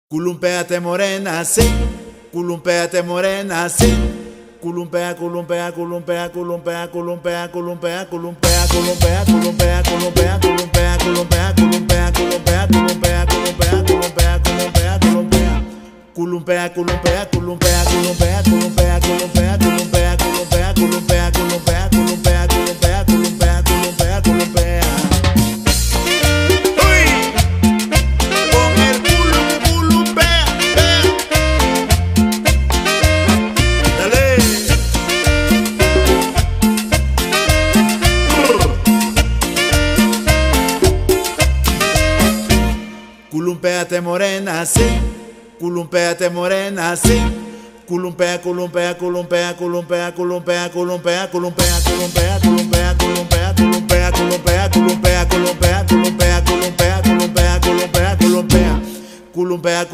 Culumpéate morena, sí. Culumpéate morena, sí. Culumpea, culumpea, culumpea, culumpea, culumpea, culumpea, culumpea, culumpea, culumpea, culumpea, culumpea, culumpea, culumpea, culumpea, culumpea, culumpea, culumpea, culumpea, culumpea. Culumpea, culumpea, culumpea, culumpea, culumpea, culumpea, culumpea, culumpea, culumpea, culumpea, culumpea, culumpea, culumpea, culumpea, culumpea. Culumpéate morena, sí. Culumpéate morena, sí. Culumpea, culumpea, culumpea, culumpea, culumpea, culumpea, culumpea, culumpea, culumpea, culumpea, culumpea, culumpea, culumpea, culumpea, culumpea, culumpea, culumpea, culumpea, culumpea, culumpea.